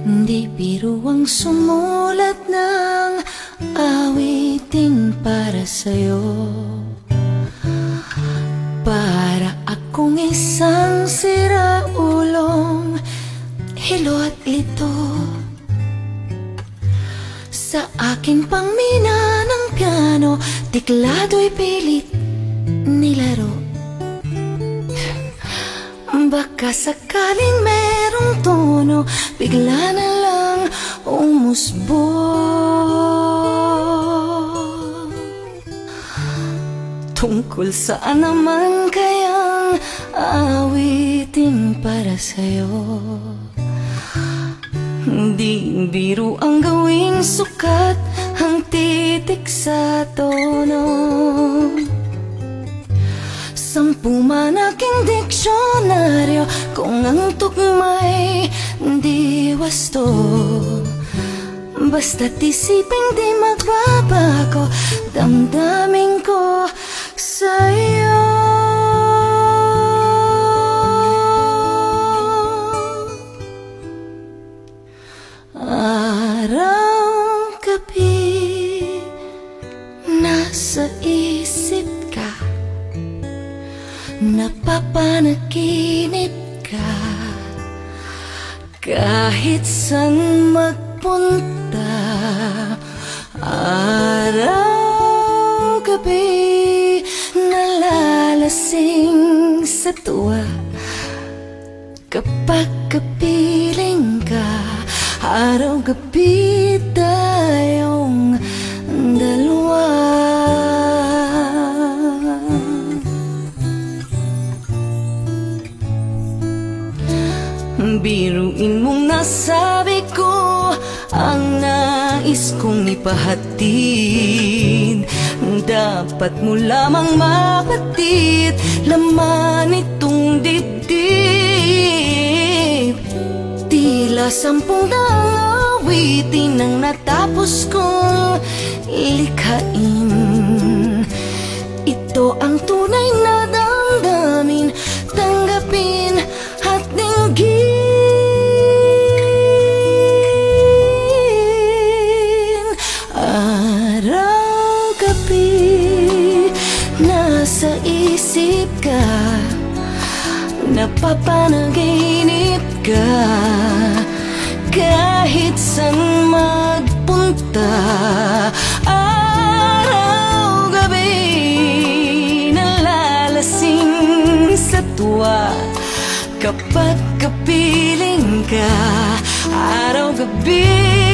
Di biro ang sumulat ng awiting para sa'yo. Para akong isang siraulong hilo at lito. Sa akin pang mina ng piano, tiklado'y pilit nilaro. Baka sakaling merong tono, bigla na lang umusbong. Tungkol saan naman kayang awitin para sa'yo? Di biro ang gawing sukat ang titik sa tono. Sampu man aking diksyonaryo, kung ang tugma'y di wasto. Basta't isipin di magbabago damdamin ko sa'yo. Araw-gabi nasa isip ka, napapanaginip ka. Kahit saan magpunta, araw-gabi nalalasing sa tuwa. Kapag kapiling ka, araw-gabi tayong dalawa. Biruin mong nasabi ko ang nais kong ipahatid. Dapat mo lamang mapatid laman itong dibdib. Tila 10 awitin ang natapos kong likhain. Ito ang tunay na damdamin, tanggapin at dinggin. Araw-gabi nasa isip ka, napapanaginip ka. Kahit saan magpunta, araw-gabi nalalasing sa tuwa. Kapag kapiling ka, araw-gabi